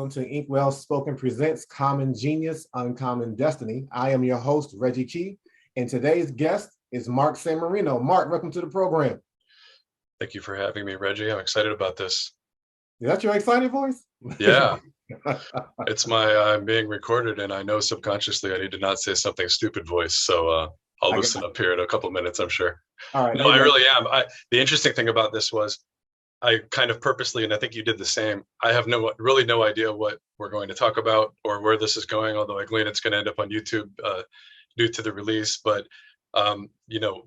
welcome to Inkwell Spoken Presents Common Genius, Uncommon Destiny. I am your host, Reggie Key, and today's guest is Mark Marino. Mark, welcome to the program. Thank you for having me, Reggie. I'm excited about this. Is that your excited voice? Yeah, it's my I'm being recorded, and I know subconsciously I need to not say something stupid voice. So I'll loosen up here in a couple of minutes, I'm sure. All right. No, I really am. The interesting thing about this was I kind of purposely, and I think you did the same, I have really no idea what we're going to talk about or where this is going, although I glean it's going to end up on YouTube due to the release. But,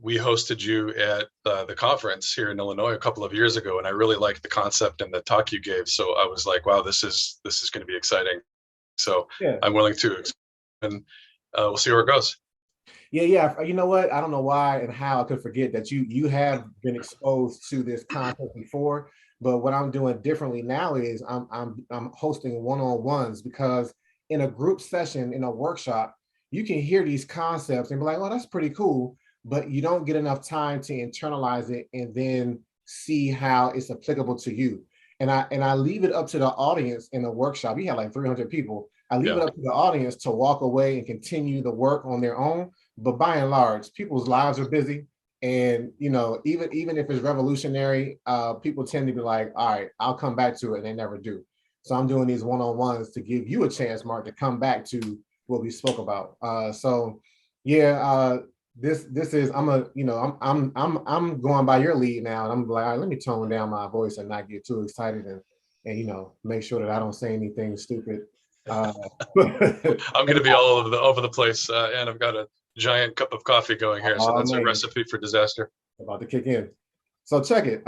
we hosted you at the conference here in Illinois a couple of years ago, and I really liked the concept and the talk you gave. So I was like, wow, this is going to be exciting. So yeah. I'm willing to, and we'll see where it goes. Yeah. You know what? I don't know why and how I could forget that you have been exposed to this content before, but what I'm doing differently now is I'm hosting one-on-ones, because in a group session, in a workshop, you can hear these concepts and be like, oh, that's pretty cool, but you don't get enough time to internalize it and then see how it's applicable to you. And I leave it up to the audience in a workshop. We had like 300 people. I leave it up to the audience to walk away and continue the work on their own. But by and large, people's lives are busy. And, even if it's revolutionary, people tend to be like, all right, I'll come back to it. And they never do. So I'm doing these one-on-ones to give you a chance, Mark, to come back to what we spoke about. This is, I'm going by your lead now. And I'm like, all right, let me tone down my voice and not get too excited and make sure that I don't say anything stupid. I'm going to be all over the place, and I've got a giant cup of coffee going here, so that's a recipe for disaster. About to kick in. So check it.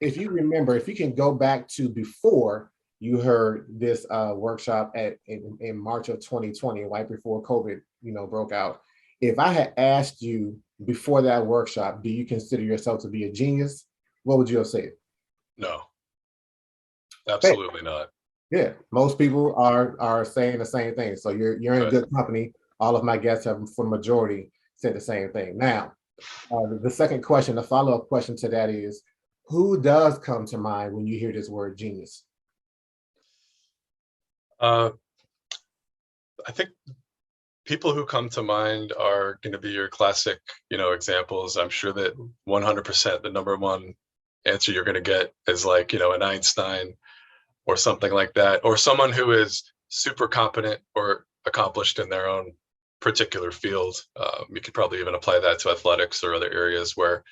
If you remember, if you can go back to before you heard this workshop in March of 2020, right before COVID, broke out. If I had asked you before that workshop, do you consider yourself to be a genius? What would you have said? No, absolutely not. Yeah, most people are saying the same thing. So you're in good company. All of my guests have, for the majority, said the same thing. Now, the second question, the follow-up question to that is, who does come to mind when you hear this word genius? I think people who come to mind are going to be your classic, examples. I'm sure that 100% the number one answer you're going to get is like, an Einstein or something like that, or someone who is super competent or accomplished in their own particular field. You could probably even apply that to athletics or other areas where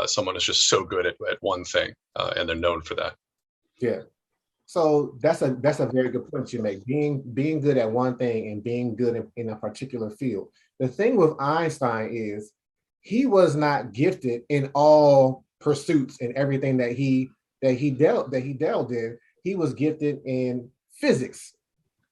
someone is just so good at one thing and they're known for that. Yeah. So that's a very good point you make. Being good at one thing and being good in a particular field. The thing with Einstein is he was not gifted in all pursuits and everything that he delved in. He was gifted in physics,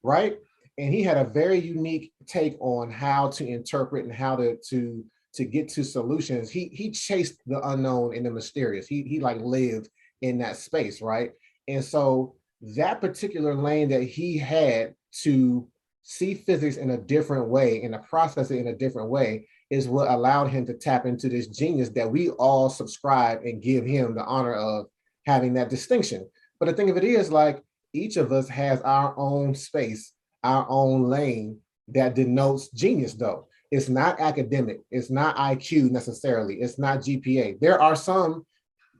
right? And he had a very unique take on how to interpret and how to get to solutions. He chased the unknown and the mysterious. He like lived in that space, right? And so that particular lane that he had to see physics in a different way and to process it in a different way is what allowed him to tap into this genius that we all subscribe and give him the honor of having that distinction. But the thing of it is, like, each of us has our own space, our own lane that denotes genius, though. It's not academic. It's not IQ necessarily. It's not GPA. There are some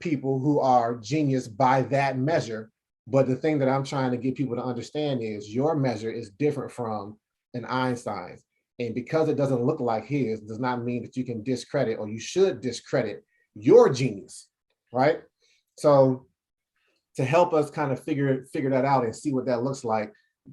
people who are genius by that measure. But the thing that I'm trying to get people to understand is your measure is different from an Einstein's. And because it doesn't look like his, does not mean that you can discredit, or you should discredit, your genius, right? So to help us kind of figure that out and see what that looks like,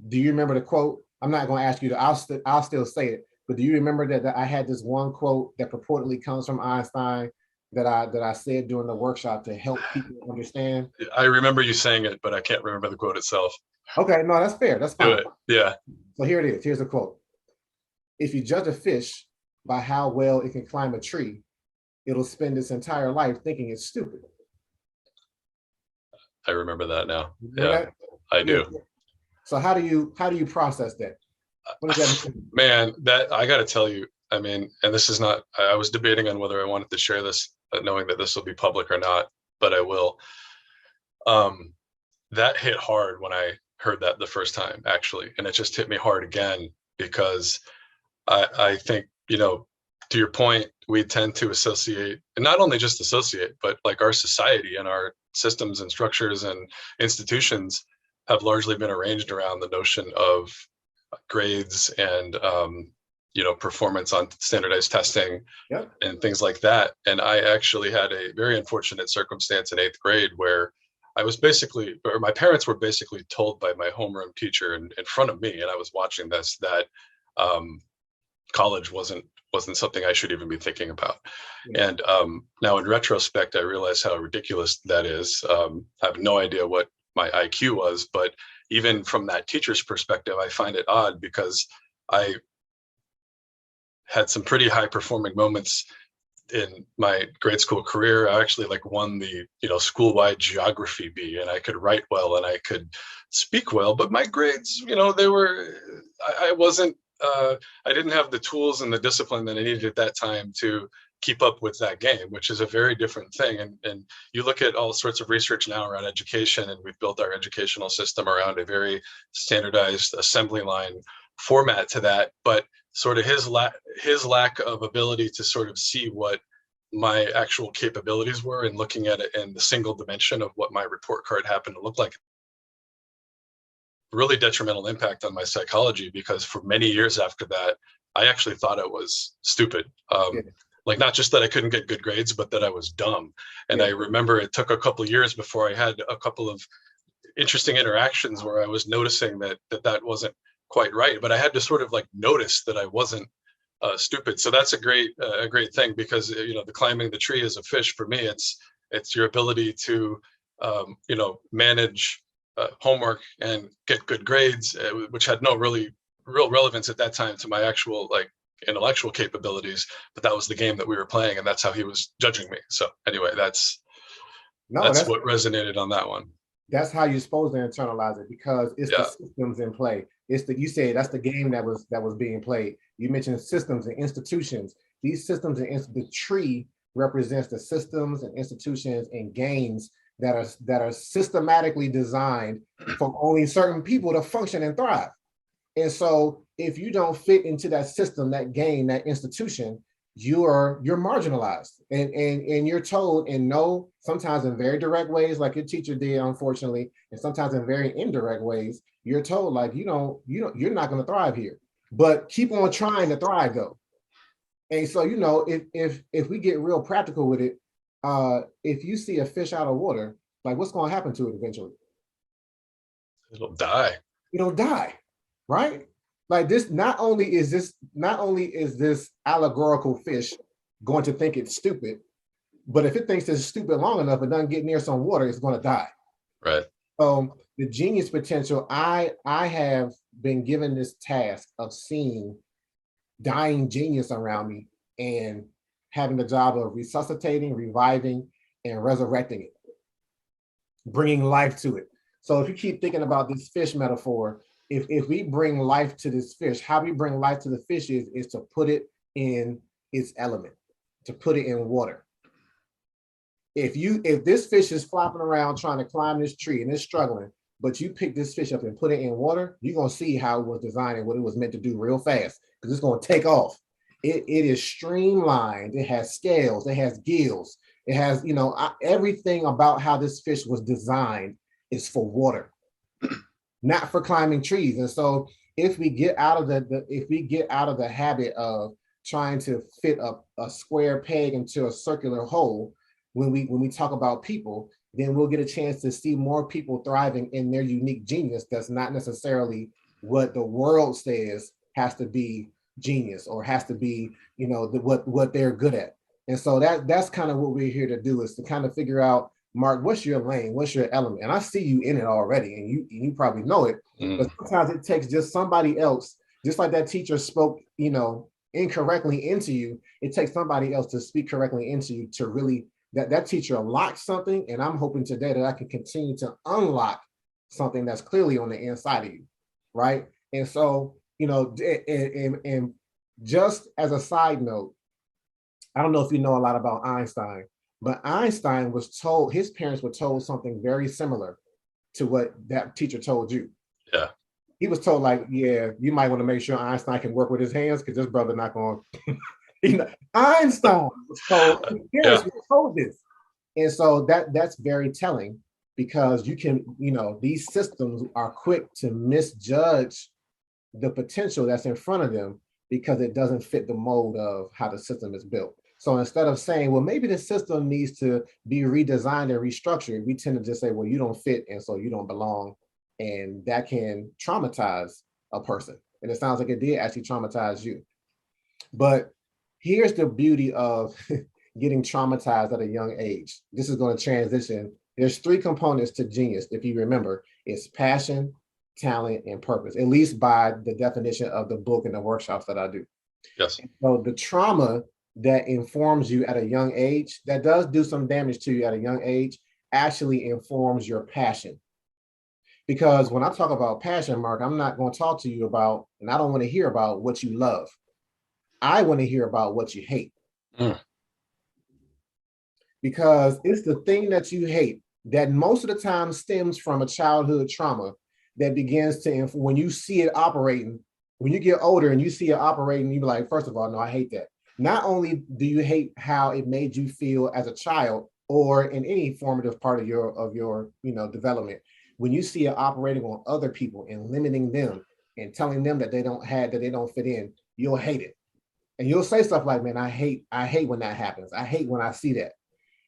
do you remember the quote? I'm not going to ask you to, I'll still say it, but do you remember that I had this one quote that purportedly comes from Einstein that I said during the workshop to help people understand? I remember you saying it, but I can't remember the quote itself. Okay, no, that's fair. That's fine. Do it. Yeah. So here it is. Here's the quote. If you judge a fish by how well it can climb a tree, it'll spend its entire life thinking it's stupid. I remember that now. Yeah, I do. So how do you process that? What does that mean? Man, that I got to tell you, I mean, and this is not, I was debating on whether I wanted to share this, knowing that this will be public or not, but I will. That hit hard when I heard that the first time, actually. And it just hit me hard again, because I think, to your point, we tend to associate, and not only just associate, but like our society and our systems and structures and institutions have largely been arranged around the notion of grades and performance on standardized testing. Yep. And things like that. And I actually had a very unfortunate circumstance in 8th grade where I was basically, or my parents were basically told by my homeroom teacher in front of me, and I was watching this, that college wasn't something I should even be thinking about. Yeah. And now in retrospect, I realize how ridiculous that is. I have no idea what my IQ was, but even from that teacher's perspective, I find it odd, because I had some pretty high performing moments in my grade school career. I actually won the school-wide geography bee, and I could write well and I could speak well, but my grades, they were, I wasn't, I didn't have the tools and the discipline that I needed at that time to keep up with that game, which is a very different thing. And you look at all sorts of research now around education, and we've built our educational system around a very standardized assembly line format to that, but sort of his lack of ability to sort of see what my actual capabilities were, and looking at it in the single dimension of what my report card happened to look like, really detrimental impact on my psychology, because for many years after that, I actually thought I was stupid. Not just that I couldn't get good grades, but that I was dumb. And I remember it took a couple of years before I had a couple of interesting interactions where I was noticing that wasn't quite right, but I had to sort of notice that I wasn't stupid. So that's a great thing, because the climbing the tree as a fish, for me, it's your ability to manage homework and get good grades, which had no real relevance at that time to my actual intellectual capabilities, but that was the game that we were playing, and that's how he was judging me. So anyway, that's what resonated on that one. That's how you're supposed to internalize it, because it's the systems in play. You say that's the game that was being played. You mentioned systems and institutions. These systems and the tree represents the systems and institutions and games that are systematically designed for only certain people to function and thrive. And so if you don't fit into that system, that game, that institution, you're marginalized, and you're told sometimes in very direct ways, like your teacher did, unfortunately, and sometimes in very indirect ways, you're told you're not going to thrive here, but keep on trying to thrive though. And so if we get real practical with it, if you see a fish out of water, what's going to happen to it eventually? It'll die. It'll die, right? Not only is this allegorical fish going to think it's stupid, but if it thinks it's stupid long enough and doesn't get near some water, it's going to die. Right. The genius potential, I have been given this task of seeing dying genius around me and having the job of resuscitating, reviving, and resurrecting it, bringing life to it. So if you keep thinking about this fish metaphor, if we bring life to this fish, how we bring life to the fish is to put it in its element, to put it in water. If this fish is flopping around trying to climb this tree and it's struggling, but you pick this fish up and put it in water, you're going to see how it was designed and what it was meant to do real fast, because it's going to take off. It is streamlined. It has scales. It has gills. It has, everything about how this fish was designed is for water, not for climbing trees. And so if we get out of the habit of trying to fit a square peg into a circular hole, when we talk about people, then we'll get a chance to see more people thriving in their unique genius. That's not necessarily what the world says has to be genius or has to be, what they're good at. And so that's kind of what we're here to do, is to kind of figure out, Mark, what's your lane? What's your element? And I see you in it already, and you probably know it. But sometimes it takes just somebody else, just like that teacher spoke, incorrectly into you. It takes somebody else to speak correctly into you to really that teacher unlocked something. And I'm hoping today that I can continue to unlock something that's clearly on the inside of you, right? And so, and just as a side note, I don't know if you know a lot about Einstein, but Einstein was told, his parents were told something very similar to what that teacher told you. Yeah. He was told like, yeah, you might want to make sure Einstein can work with his hands because this brother not going. Einstein was told. Yeah. Parents were told this, and so that's very telling because you can, these systems are quick to misjudge the potential that's in front of them because it doesn't fit the mold of how the system is built. So instead of saying, well, maybe the system needs to be redesigned and restructured, we tend to just say, well, you don't fit, and so you don't belong. And that can traumatize a person. And it sounds like it did actually traumatize you. But here's the beauty of getting traumatized at a young age. This is going to transition. There's three components to genius, if you remember. It's passion, talent, and purpose, at least by the definition of the book and the workshops that I do. Yes. So the trauma that informs you at a young age, that does do some damage to you at a young age, actually informs your passion. Because when I talk about passion, Mark, I'm not going to talk to you about, and I don't want to hear about what you love. I want to hear about what you hate. Because it's the thing that you hate that most of the time stems from a childhood trauma that begins to, when you see it operating, when you get older and you see it operating, you be like, first of all, no, I hate that. Not only do you hate how it made you feel as a child or in any formative part of your development, when you see it operating on other people and limiting them and telling them that they don't fit in, you'll hate it. And you'll say stuff like, man, I hate when that happens. I hate when I see that.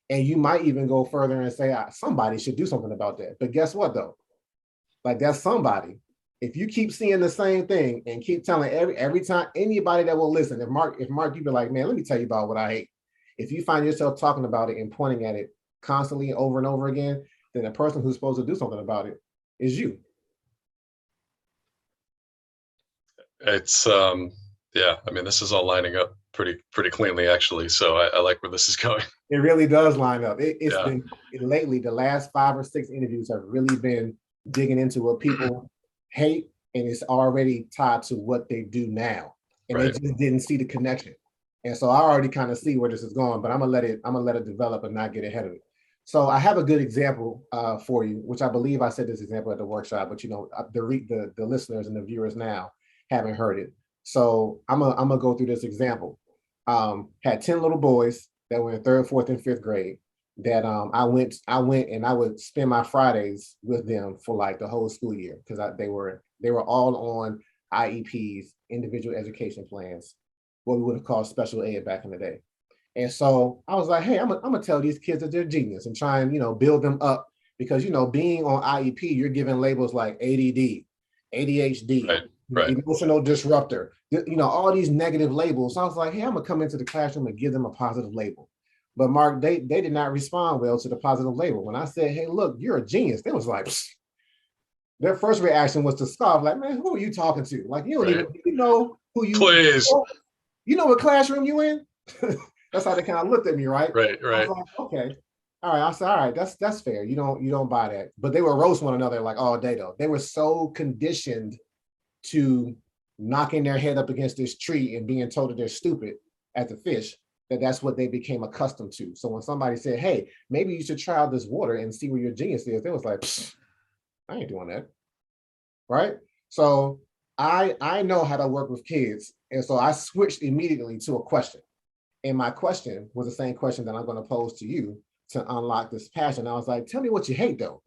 And you might even go further and say, somebody should do something about that. But guess what, though? Like, that's somebody. If you keep seeing the same thing and keep telling every time, anybody that will listen, if Mark, you be like, man, let me tell you about what I hate. If you find yourself talking about it and pointing at it constantly over and over again, then the person who's supposed to do something about it is you. It's yeah, I mean, this is all lining up pretty cleanly, actually. So I like where this is going. It really does line up. It's been lately, the last 5 or 6 interviews have really been digging into what people hate, and it's already tied to what they do now. And they just didn't see the connection. And so I already kind of see where this is going, but I'm gonna let it develop and not get ahead of it. So I have a good example for you, which I believe I said this example at the workshop, but the listeners and the viewers now haven't heard it. So I'm gonna go through this example. Had 10 little boys that were in 3rd, 4th, and 5th grade that I went and I would spend my Fridays with them for like the whole school year because they were all on IEPs, individual education plans, what we would have called special ed back in the day. And so I was like, hey, I'm gonna tell these kids that they're genius and try and build them up because being on IEP, you're given labels like ADD, ADHD, emotional disruptor, all these negative labels. So I was like, hey, I'm gonna come into the classroom and give them a positive label. But Mark, they did not respond well to the positive label. When I said, hey, look, you're a genius, they was like, psst. Their first reaction was to scoff, like, man, who are you talking to? Like, you don't even know who you Please. You know what classroom you in? That's how they kind of looked at me, right? Right. I was like, okay. All right. I said, all right, that's fair. You don't buy that. But they would roast one another like all day though. They were so conditioned to knocking their head up against this tree and being told that they're stupid at the fish, that's what they became accustomed to. So when somebody said, hey, maybe you should try out this water and see where your genius is, they was like, I ain't doing that. Right? So I know how to work with kids. And so I switched immediately to a question. And my question was the same question that I'm going to pose to you to unlock this passion. I was like, tell me what you hate though.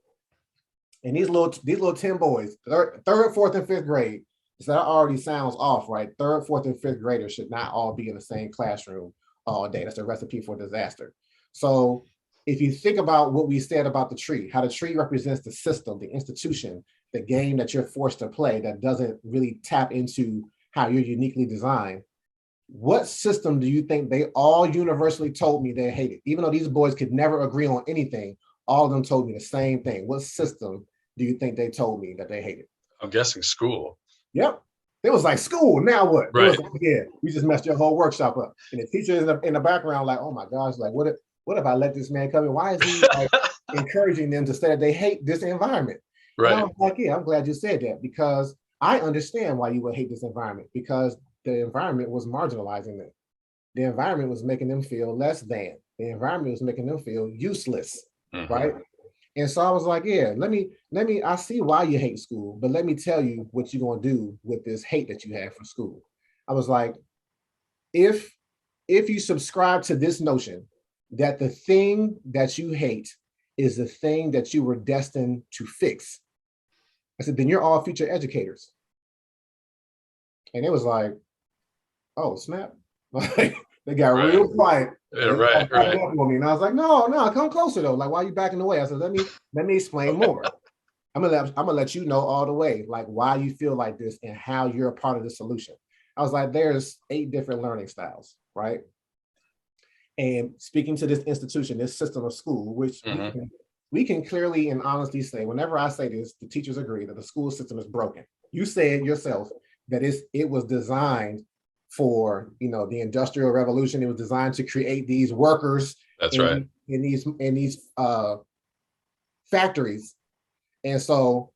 And these little 10 boys, third, 4th, and 5th grade, so that already sounds off, right? 3rd, 4th, and 5th graders should not all be in the same classroom all day. That's a recipe for disaster. So if you think about what we said about the tree, how the tree represents the system, the institution, the game that you're forced to play that doesn't really tap into how you're uniquely designed, what system do you think they all universally told me they hated? Even though these boys could never agree on anything, all of them told me the same thing. What system do you think they told me that they hated? I'm guessing school. Yep. It was like, school, now what? Right. It was like, yeah, you just messed your whole workshop up. And the teacher in the background like, oh my gosh, like what if I let this man come in? Why is he like encouraging them to say that they hate this environment? Right. And I was like, yeah, I'm glad you said that because I understand why you would hate this environment because the environment was marginalizing them. The environment was making them feel less than. The environment was making them feel useless, right? And so I was like, yeah, I see why you hate school, but let me tell you what you're going to do with this hate that you have for school. I was like, if you subscribe to this notion that the thing that you hate is the thing that you were destined to fix, I said, then you're all future educators. And it was like, oh, snap. Like, they got Right. real quiet. Yeah, right, right. And I was like, no, come closer though. Like, why are you backing away? I said, let me explain more. I'm gonna let you know all the way, like why you feel like this and how you're a part of the solution. I was like, there's 8 different learning styles, right? And speaking to this institution, this system of school, which we can clearly and honestly say, whenever I say this, the teachers agree that the school system is broken. You said yourself that it was designed for, the Industrial Revolution. It was designed to create these workers. That's right. In these factories. And so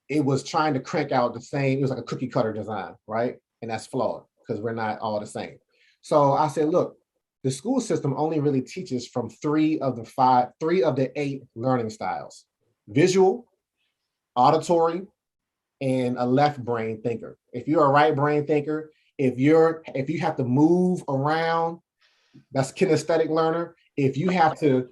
it was trying to crank out the same, it was like a cookie cutter design, right? And that's flawed because we're not all the same. So I said, look, the school system only really teaches from 3 of the 8 learning styles: visual, auditory, and a left brain thinker. If you're a right brain thinker, if you have to move around, that's kinesthetic learner. If you have to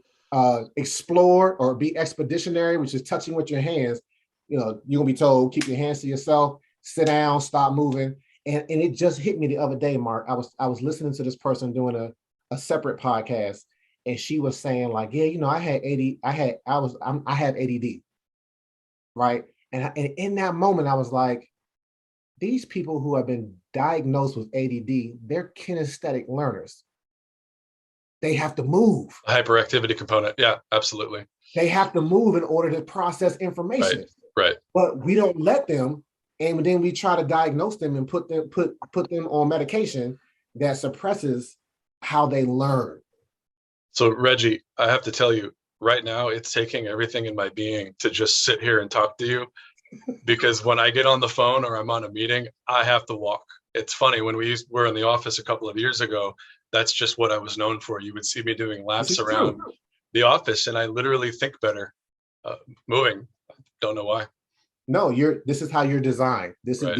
explore or be expeditionary, which is touching with your hands, you're gonna be told, keep your hands to yourself, sit down, stop moving. And it just hit me the other day, Mark. I was listening to this person doing a separate podcast, and she was saying like, yeah, I have ADD, right? And in that moment, I was like, these people who have been diagnosed with ADD, they're kinesthetic learners. They have to move. Hyperactivity component. Yeah, absolutely. They have to move in order to process information. Right. But we don't let them, and then we try to diagnose them and put them on medication that suppresses how they learn. So Reggie, I have to tell you, right now, it's taking everything in my being to just sit here and talk to you, because when I get on the phone or I'm on a meeting, I have to walk. It's funny, when we were in the office a couple of years ago, that's just what I was known for. You would see me doing laps around the office, and I literally think better moving. Don't know why. No, this is how you're designed. These are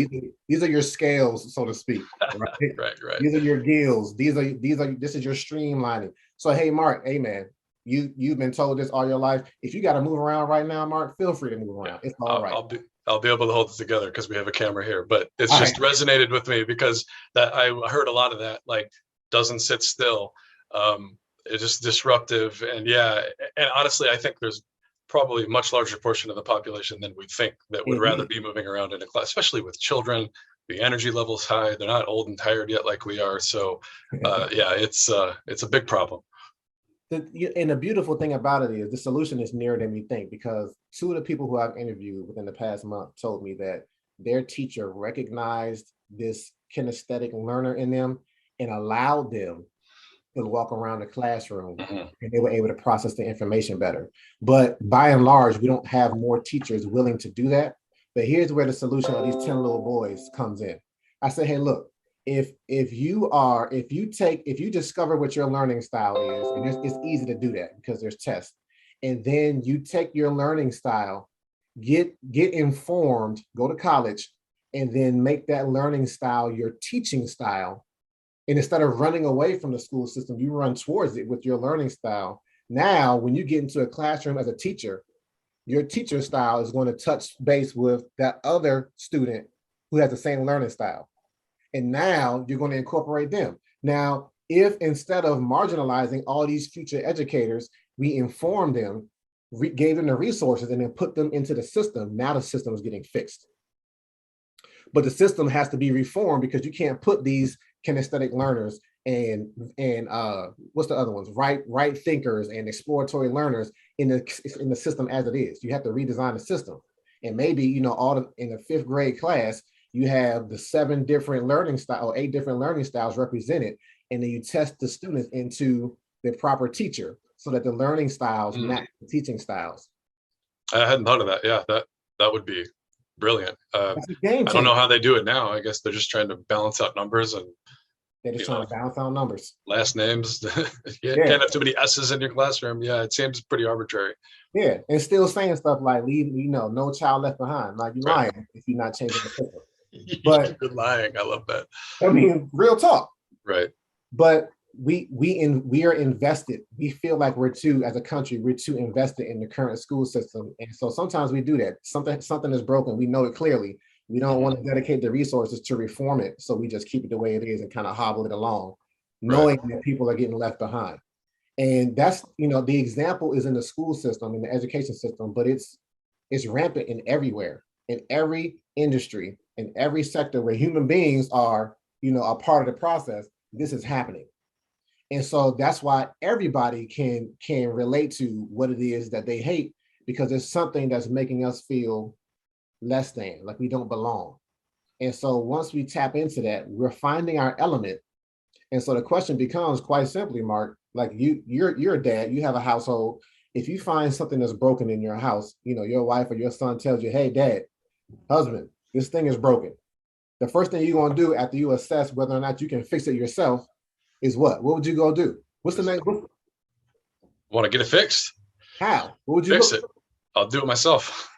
your scales, so to speak. Right? Right. These are your gills. This is your streamlining. So hey, Mark, hey man, you've been told this all your life. If you got to move around right now, Mark, feel free to move around. It's all right. I'll be able to hold it together because we have a camera here. But it's just resonated with me because that I heard a lot of that, like, doesn't sit still. It's just disruptive. And and honestly, I think there's probably a much larger portion of the population than we think that would rather be moving around in a class, especially with children. The energy level's high. They're not old and tired yet like we are. So it's a big problem. And the beautiful thing about it is the solution is nearer than we think, because 2 of the people who I've interviewed within the past month told me that their teacher recognized this kinesthetic learner in them and allowed them to walk around the classroom, and they were able to process the information better. But by and large, we don't have more teachers willing to do that. But here's where the solution of these 10 little boys comes in. I say, hey, look, if you discover what your learning style is, and it's easy to do that because there's tests, and then you take your learning style, get informed, go to college, and then make that learning style your teaching style. And instead of running away from the school system, you run towards it with your learning style. Now, when you get into a classroom as a teacher, your teacher style is going to touch base with that other student who has the same learning style. And now you're going to incorporate them. Now, if instead of marginalizing all these future educators, we informed them, gave them the resources, and then put them into the system, now the system is getting fixed. But the system has to be reformed, because you can't put these kinesthetic learners and what's the other ones, right thinkers and exploratory learners in the system as it is. You have to redesign the system. And maybe, in the 5th grade class, you have the 7 different learning styles or 8 different learning styles represented, and then you test the students into the proper teacher so that the learning styles match the teaching styles. I hadn't thought of that. Yeah, that would be brilliant. I don't know how they do it now. I guess they're just trying to balance out numbers and They're just trying to balance out numbers. Last names. You Yeah. can't have too many S's in your classroom. Yeah, it seems pretty arbitrary. Yeah. And still saying stuff like leave, no child left behind. Like, you're Right. lying if you're not changing the system. You're But lying. I love that. I mean, real talk. Right. But we are invested. We feel like as a country, we're too invested in the current school system. And so sometimes we do that. Something is broken. We know it clearly. We don't want to dedicate the resources to reform it. So we just keep it the way it is and kind of hobble it along, knowing that people are getting left behind. And that's, the example is in the school system, in the education system, but it's rampant everywhere, in every industry, in every sector where human beings are, a part of the process. This is happening. And so that's why everybody can relate to what it is that they hate, because it's something that's making us feel less than, like we don't belong. And so once we tap into that, we're finding our element. And so the question becomes, quite simply, Mark, like you're a dad, you have a household. If you find something that's broken in your house, your wife or your son tells you, hey, dad, husband, this thing is broken. The first thing you're going to do after you assess whether or not you can fix it yourself is what? What would you go do? What's the next? Want to get it fixed? How? What would you fix it? I'll do it myself.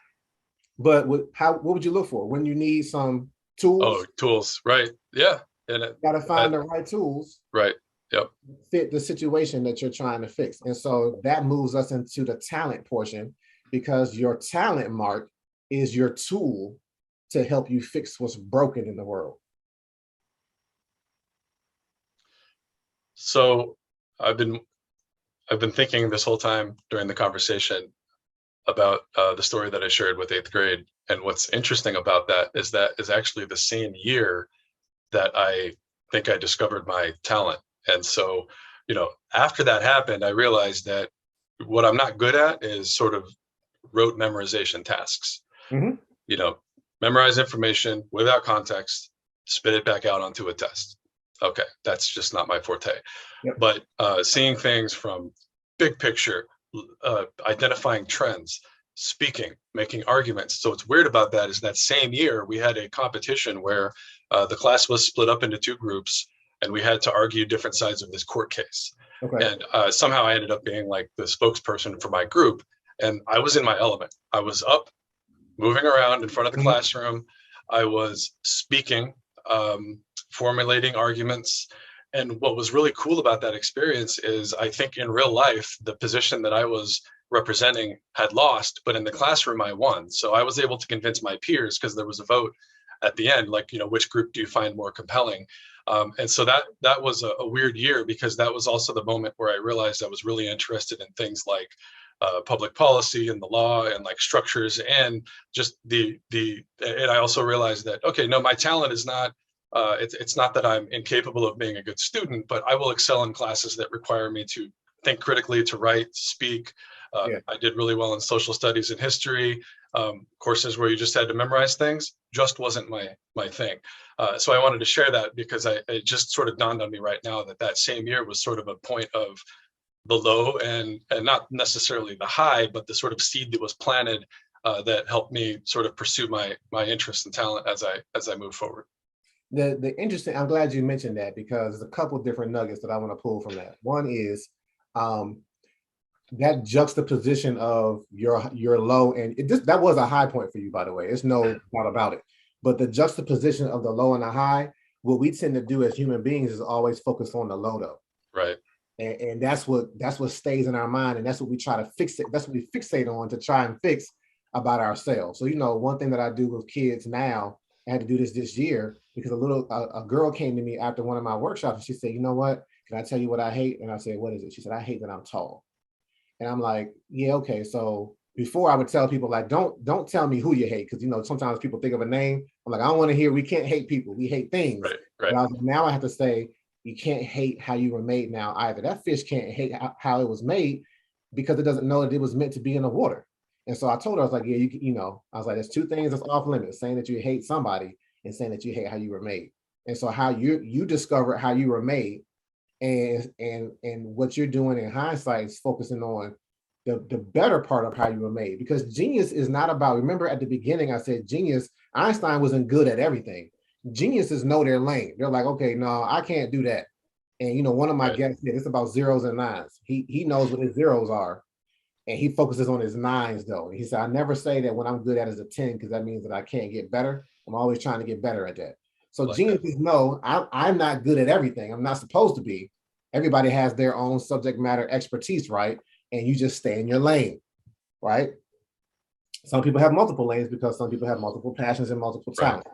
But what would you look for when you need some tools? Oh, tools, right? Yeah, and you got to find the right tools. Right. Yep. Fit the situation that you're trying to fix, and so that moves us into the talent portion, because your talent, Mark, is your tool to help you fix what's broken in the world. So I've been thinking this whole time during the conversation about the story that I shared with 8th grade. And what's interesting about that is actually the same year that I think I discovered my talent. And so, after that happened, I realized that what I'm not good at is sort of rote memorization tasks. Memorize information without context, spit it back out onto a test. Okay, that's just not my forte. Yep. But seeing things from big picture, identifying trends, speaking, making arguments. So what's weird about that is that same year we had a competition where the class was split up into 2 groups, and we had to argue different sides of this court case. Okay. And somehow I ended up being like the spokesperson for my group, and I was in my element. I was up, moving around in front of the classroom. I was speaking, formulating arguments. And what was really cool about that experience is, I think in real life, the position that I was representing had lost, but in the classroom I won. So I was able to convince my peers, because there was a vote at the end, like, which group do you find more compelling? And so that was a weird year, because that was also the moment where I realized I was really interested in things like public policy and the law and like structures, and just and I also realized that, okay, no, my talent is not, it's not that I'm incapable of being a good student, but I will excel in classes that require me to think critically, to write, to speak. I did really well in social studies and history. Courses where you just had to memorize things just wasn't my thing. So I wanted to share that, because it just sort of dawned on me right now that same year was sort of a point of the low, and not necessarily the high, but the sort of seed that was planted that helped me sort of pursue my interest and talent as I move forward. The interesting, I'm glad you mentioned that, because there's a couple of different nuggets that I want to pull from that. One is that juxtaposition of your low, and that was a high point for you, by the way. It's no doubt about it. But the juxtaposition of the low and the high, what we tend to do as human beings is always focus on the low, though. Right. And that's what stays in our mind, and that's what we try to fix it. That's what we fixate on to try and fix about ourselves. So, one thing that I do with kids now, I had to do this year, because a girl came to me after one of my workshops, and she said, you know what, can I tell you what I hate? And I said, what is it? She said, I hate that I'm tall. And I'm like, yeah, okay. So before I would tell people, like, don't tell me who you hate, because sometimes people think of a name. I'm like, I don't want to hear, we can't hate people, we hate things. Right. Now I have to say, you can't hate how you were made now either. That fish can't hate how it was made, because it doesn't know that it was meant to be in the water. And so I told her, I was like, yeah, I was like, there's 2 things that's off limits: saying that you hate somebody and saying that you hate how you were made. And so how you discover how you were made, and what you're doing in hindsight is focusing on the better part of how you were made. Because genius is not about, remember at the beginning I said genius, Einstein wasn't good at everything. Geniuses know their lane. They're like, okay, no, I can't do that. And one of my Right. guests said it's about zeros and nines. He knows what his zeros are, and he focuses on his nines though. He said, I never say that when I'm good at is a 10 because that means that I can't get better. I'm always trying to get better at that. So Like that. geniuses know I'm not good at everything. I'm not supposed to be. Everybody has their own subject matter expertise, right? And you just stay in your lane, right? Some people have multiple lanes because some people have multiple passions and multiple Right. talents.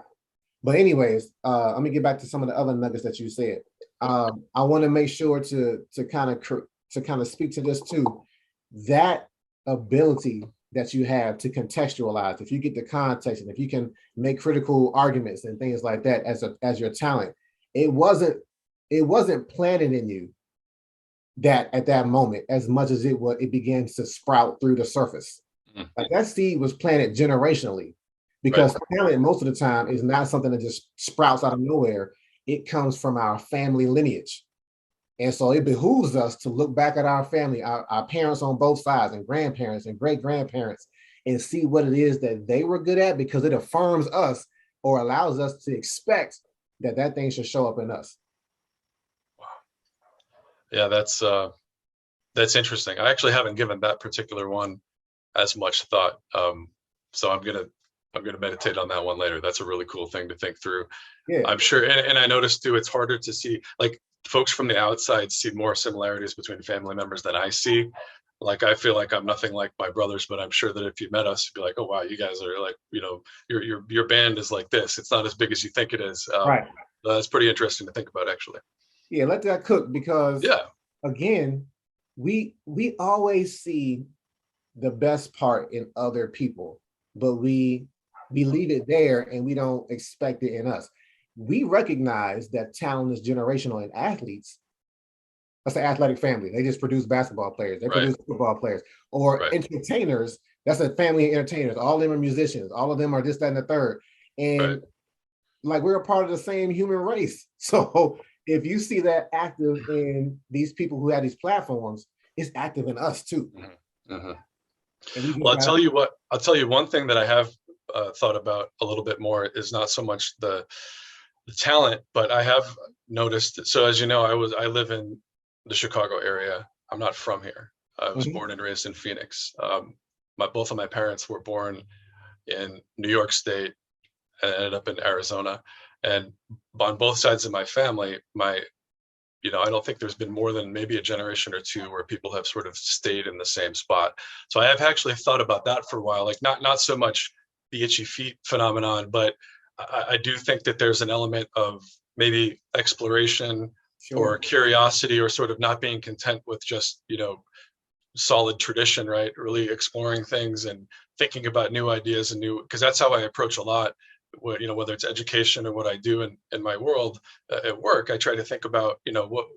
But anyways, let me get back to some of the other nuggets that you said. I want to make sure to kind of speak to this too. That ability that you have to contextualize, if you get the context and if you can make critical arguments and things like that as your talent, it wasn't planted in you that at that moment as much as it begins to sprout through the surface. Mhm. Like that seed was planted generationally Right. because talent most of the time is not something that just sprouts out of nowhere. It comes from our family lineage. And so it behooves us to look back at our family, our parents on both sides, and grandparents and great grandparents, and see what it is that they were good at because it affirms us or allows us to expect that thing should show up in us. Wow. Yeah, that's interesting. I actually haven't given that particular one as much thought. So I'm gonna meditate on that one later. That's a really cool thing to think through. Yeah. I'm sure, and I noticed too, it's harder to see, like, folks from the outside see more similarities between family members than I see. Like, I feel like I'm nothing like my brothers, but I'm sure that if you met us, you'd be like, oh wow, you guys are like, your band is like this. It's not as big as you think it is. Right. That's pretty interesting to think about, actually. Yeah, let that cook because Yeah. again, we always see the best part in other people, but we leave it there and we don't expect it in us. We recognize that talent is generational in athletes. That's an athletic family. They just produce basketball players, they Right. produce football players, or Right. entertainers. That's a family of entertainers. All of them are musicians, all of them are this, that, and the third. Right. And like we're a part of the same human race. So if you see that active in these people who have these platforms, it's active in us too. Mm-hmm. Mm-hmm. And we just Well, I'll got tell you what. I'll tell you one thing that I have thought about a little bit more is not so much the talent, but I have noticed. So as you know, I live in the Chicago area. I'm not from here. I was Mhm. born and raised in Phoenix. Both of my parents were born in New York State and ended up in Arizona. And on both sides of my family, I don't think there's been more than maybe a generation or two where people have sort of stayed in the same spot. So I have actually thought about that for a while, like not so much the itchy feet phenomenon, but I do think that there's an element of maybe exploration or Sure. curiosity or sort of not being content with just, solid tradition, right? Really exploring things and thinking about new ideas and because that's how I approach a lot. Whether it's education or what I do in my world at work, I try to think about, what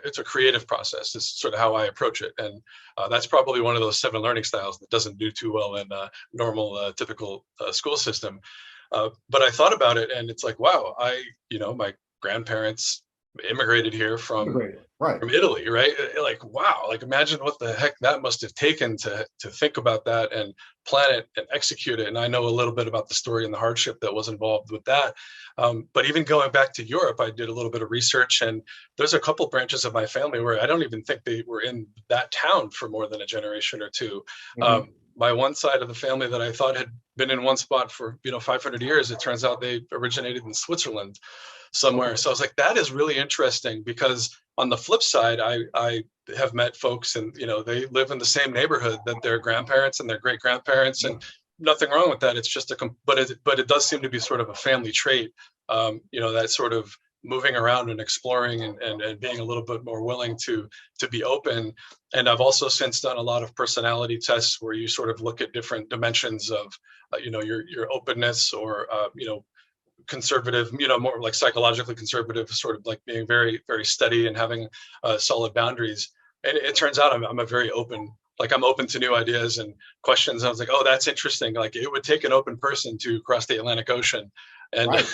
it's a creative process. This is sort of how I approach it, and that's probably one of those 7 learning styles that doesn't do too well in normal, typical school system. But I thought about it, and it's like, wow, my grandparents immigrated here Integrated. Right. from Italy, right? Like, wow, like imagine what the heck that must have taken to think about that and plan it and execute it. And I know a little bit about the story and the hardship that was involved with that. But even going back to Europe, I did a little bit of research, and there's a couple branches of my family where I don't even think they were in that town for more than a generation or two. Mhm. My one side of the family that I thought had been in one spot for 500 years, it turns out they originated in Switzerland somewhere. Okay. So I was like, that is really interesting, because on the flip side, I have met folks, and they live in the same neighborhood that their grandparents and their great grandparents, Yeah. and nothing wrong with that. It's just but it does seem to be sort of a family trait. That sort of moving around and exploring, and being a little bit more willing to be open. And I've also since done a lot of personality tests where you sort of look at different dimensions of your openness, or conservative, more like psychologically conservative, sort of like being very, very steady and having solid boundaries. And it turns out I'm a very open, like I'm open to new ideas and questions. I was like, oh, that's interesting. Like it would take an open person to cross the Atlantic Ocean and Right.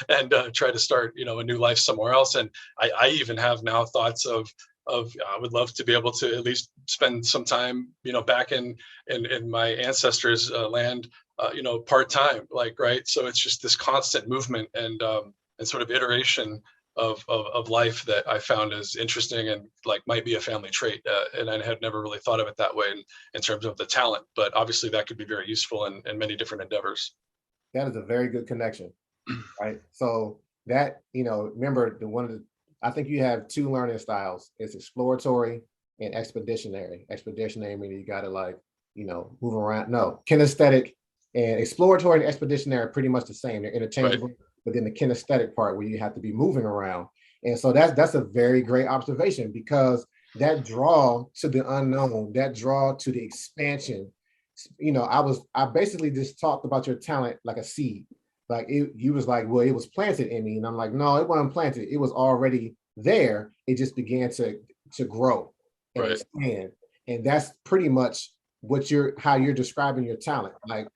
and try to start, a new life somewhere else. And I even have now thoughts of I would love to be able to at least spend some time, back in my ancestors' land, part-time, like, right? So it's just this constant movement and sort of iteration of life that I found is interesting and like might be a family trait. And I had never really thought of it that way in terms of the talent, but obviously that could be very useful in many different endeavors. That is a very good connection, right? So that, remember the one of the, I think you have two learning styles. It's exploratory and expeditionary. Expeditionary meaning you gotta like, move around. No, kinesthetic and exploratory and expeditionary are pretty much the same. They're interchangeable, right. But then the kinesthetic part where you have to be moving around. And so that's a very great observation, because that draw to the unknown, that draw to the expansion. I basically just talked about your talent like a seed. Like you was like, well, it was planted in me. And I'm like, no, it wasn't planted. It was already there. It just began to grow and expand. And that's pretty much how you're describing your talent. Like,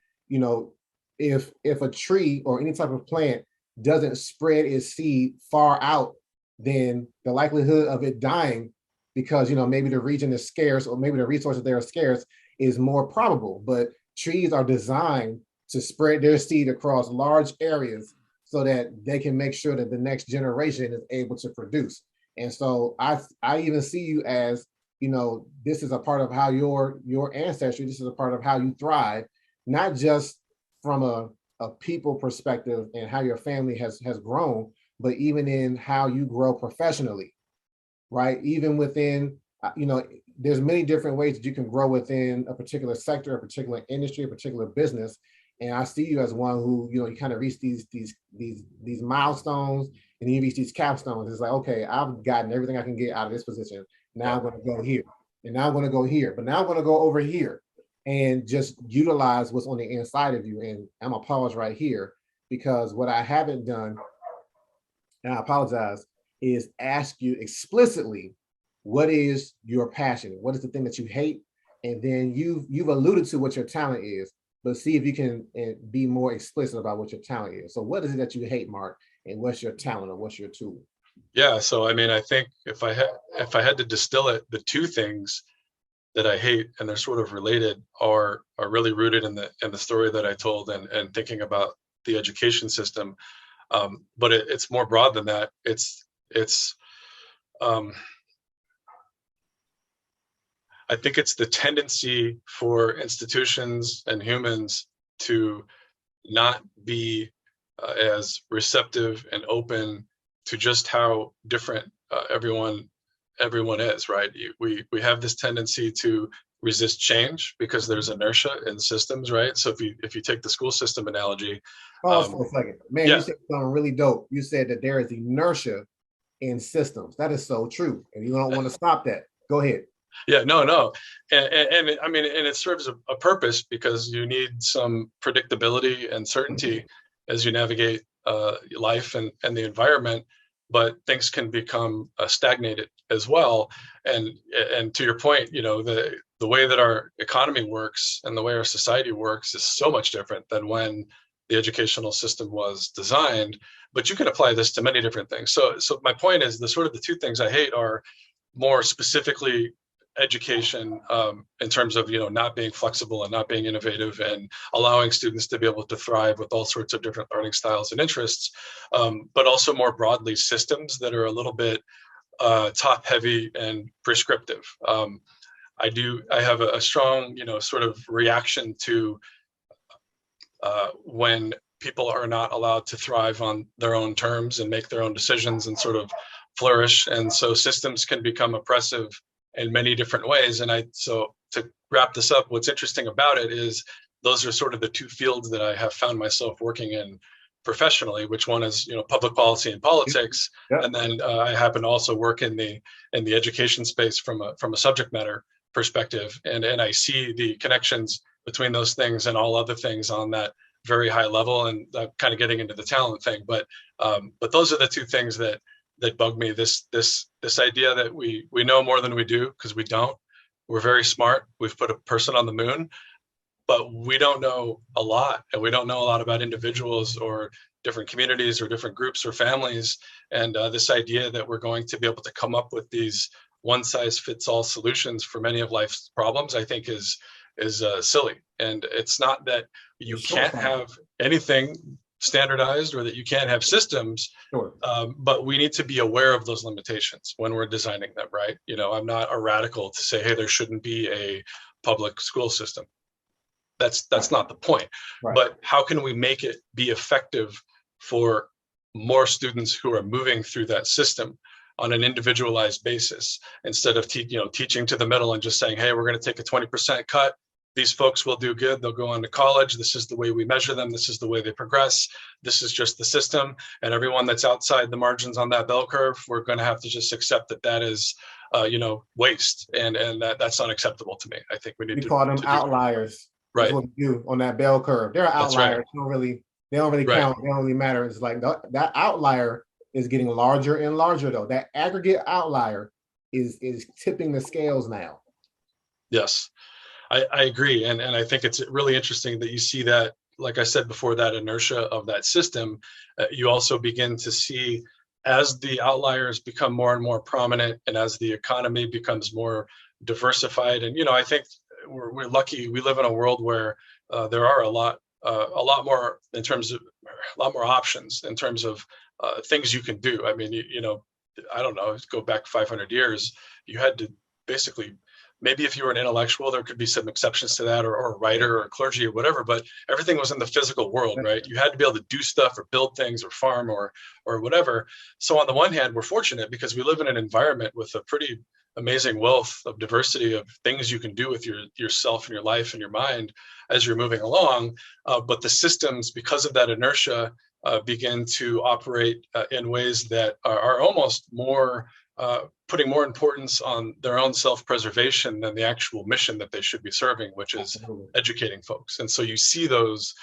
if a tree or any type of plant doesn't spread its seed far out, then the likelihood of it dying because, maybe the region is scarce or maybe the resources there are scarce is more probable. But trees are designed to spread their seed across large areas so that they can make sure that the next generation is able to produce. And so I even see you as, this is a part of how your ancestry, this is a part of how you thrive, not just from a people perspective and how your family has grown, but even in how you grow professionally, right? Even within, there's many different ways that you can grow within a particular sector, a particular industry, a particular business. And I see you as one who, you kind of reach these milestones, and you reach these capstones. It's like, okay, I've gotten everything I can get out of this position. Now I'm going to go here, and now I'm going to go here, but now I'm going to go over here and just utilize what's on the inside of you. And I'm gonna pause right here, because what I haven't done, and I apologize, is ask you explicitly, what is your passion? What is the thing that you hate? And then you've alluded to what your talent is, but see if you can be more explicit about what your talent is. So what is it that you hate, Mark? And what's your talent or what's your tool? Yeah, so I mean, I think if I had to distill it, the two things that I hate, and they're sort of related, are really rooted in the story that I told and thinking about the education system. But it's more broad than that. It's I think it's the tendency for institutions and humans to not be as receptive and open to just how different everyone is, right? We have this tendency to resist change because there's inertia in systems, right? So if you take the school system analogy. Pause for a second. Man, yeah. You said something really dope. You said that there is inertia in systems. That is so true. And you don't want to stop that. Go ahead. Yeah, no. And I mean, and it serves a purpose, because you need some predictability and certainty as you navigate life and the environment. But things can become stagnated as well. And to your point, the way that our economy works and the way our society works is so much different than when the educational system was designed. But you can apply this to many different things. So my point is, the two things I hate are more specifically education, in terms of not being flexible and not being innovative and allowing students to be able to thrive with all sorts of different learning styles and interests, but also more broadly systems that are a little bit top heavy and prescriptive. I have a strong sort of reaction to when people are not allowed to thrive on their own terms and make their own decisions and sort of flourish. And so systems can become oppressive in many different ways. So to wrap this up, what's interesting about it is those are sort of the two fields that I have found myself working in professionally, which one is, public policy and politics. Yeah. And then I happen to also work in the education space from a subject matter perspective. And I see the connections between those things and all other things on that very high level, and kind of getting into the talent thing. But those are the two things that bug me. This idea that we know more than we do, because we don't. We're very smart. We've put a person on the moon, but we don't know a lot, and we don't know a lot about individuals or different communities or different groups or families. And this idea that we're going to be able to come up with these one-size-fits-all solutions for many of life's problems, I think is is silly. And it's not that you It's can't short-sighted. have anything standardized or that you can't have systems, Sure. but we need to be aware of those limitations when we're designing them, right? You know, I'm not a radical to say, hey, there shouldn't be a public school system. That's not the point. Right. But how can we make it be effective for more students who are moving through that system on an individualized basis, instead of teaching to the middle and just saying, hey, we're going to take a 20% cut. These folks will do good. They'll go on to college. This is the way we measure them. This is the way they progress. This is just the system. And everyone that's outside the margins on that bell curve, we're going to have to just accept that that is, waste. And that's unacceptable to me. I think we need We to call them do outliers. right. That's what we do on that bell curve. They're That's right. outliers. They don't really Right. count. They don't really matter. It's like that outlier is getting larger and larger, though. That aggregate outlier is tipping the scales now. Yes, I agree. And I think it's really interesting that you see that, like I said before, that inertia of that system. You also begin to see, as the outliers become more and more prominent, and as the economy becomes more diversified. And, I think we're lucky. We live in a world where there are a lot more in terms of a lot more options in terms of things you can do. I mean, I don't know, go back 500 years, you had to basically, maybe if you were an intellectual, there could be some exceptions to that, or a writer or clergy or whatever, but everything was in the physical world, right? You had to be able to do stuff or build things or farm or whatever. So on the one hand, we're fortunate because we live in an environment with a pretty amazing wealth of diversity of things you can do with yourself and your life and your mind as you're moving along. But the systems, because of that inertia, begin to operate in ways that are almost more putting more importance on their own self-preservation than the actual mission that they should be serving, which is educating folks. And so you see those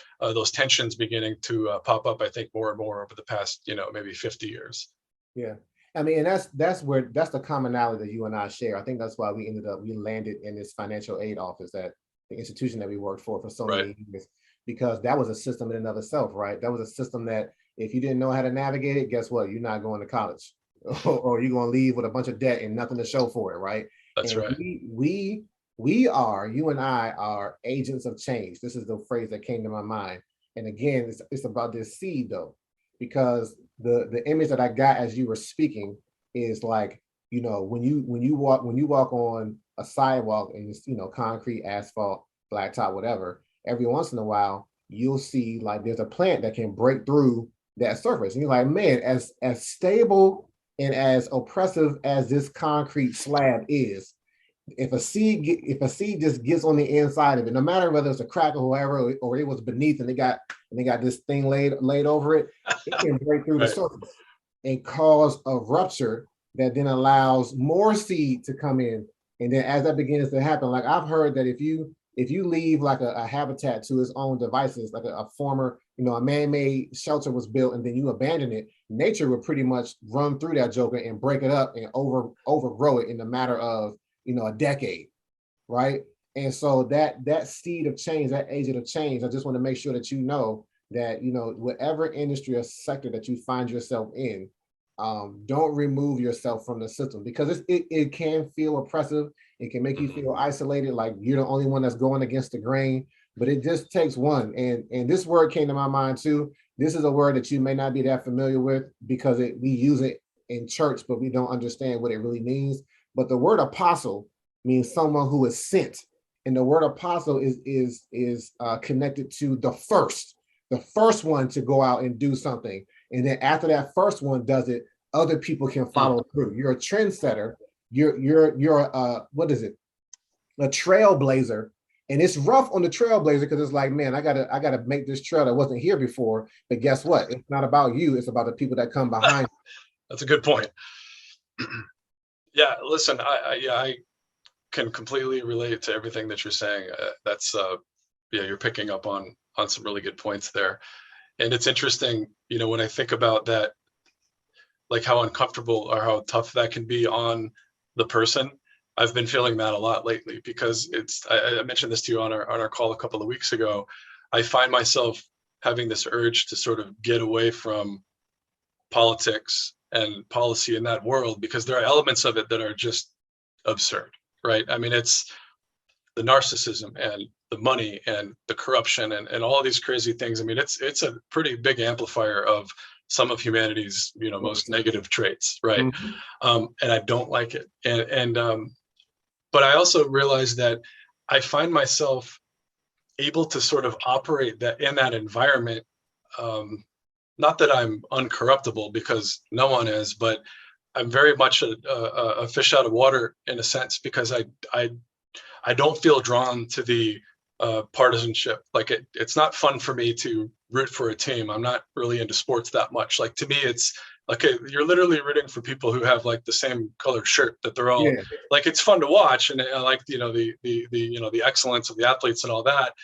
tensions beginning to pop up, I think, more and more over the past, maybe 50 years. Yeah. I mean, and that's the commonality that you and I share. I think that's why we landed in this financial aid office at the institution that we worked for so many years, because that was a system in and of itself, right? That was a system that if you didn't know how to navigate it, guess what? You're not going to college. Or you're going to leave with a bunch of debt and nothing to show for it, right? That's and right. You and I are agents of change. This is the phrase that came to my mind. And again, it's about this seed, though, because the image that I got as you were speaking is like, when you walk on a sidewalk and it's, concrete, asphalt, blacktop, whatever, every once in a while you'll see like there's a plant that can break through that surface, and you're like, man, as stable and as oppressive as this concrete slab is, if a seed just gets on the inside of it, no matter whether it's a crack or whatever, or it was beneath and they got this thing laid over it, it can break through the surface and cause a rupture that then allows more seed to come in. And then as that begins to happen, like I've heard that if you leave like a habitat to its own devices, like a former, a man-made shelter was built and then you abandon it, nature would pretty much run through that joker and break it up and overgrow it in a matter of, a decade, right? And so that seed of change, that agent of change, I just want to make sure that that, whatever industry or sector that you find yourself in, don't remove yourself from the system, because it can feel oppressive. It can make you feel isolated, like you're the only one that's going against the grain, but it just takes one. And this word came to my mind too. This is a word that you may not be that familiar with because we use it in church, but we don't understand what it really means. But the word apostle means someone who is sent. And the word apostle is connected to the first one to go out and do something. And then after that first one does it, other people can follow through. You're a trendsetter. You're what is it? A trailblazer. And it's rough on the trailblazer because it's like, man, I gotta make this trail that wasn't here before. But guess what? It's not about you. It's about the people that come behind. That's a good point. Yeah, listen, I can completely relate to everything that you're saying. You're picking up on some really good points there. And it's interesting, when I think about that, like how uncomfortable or how tough that can be on the person. I've been feeling that a lot lately because I mentioned this to you on our call a couple of weeks ago. I find myself having this urge to sort of get away from politics and policy in that world because there are elements of it that are just absurd, right? I mean, the narcissism and the money and the corruption and all these crazy things. I mean, it's a pretty big amplifier of some of humanity's, most negative traits, right? Mhm. And I don't like it. But I also realize that I find myself able to sort of operate that in that environment. Not that I'm uncorruptible, because no one is, but I'm very much a fish out of water in a sense, because I don't feel drawn to the partisanship. Like it's not fun for me to root for a team. I'm not really into sports that much. Like to me, it's okay. You're literally rooting for people who have like the same colored shirt, that they're all Yeah. like, it's fun to watch, and I like the excellence of the athletes and all that.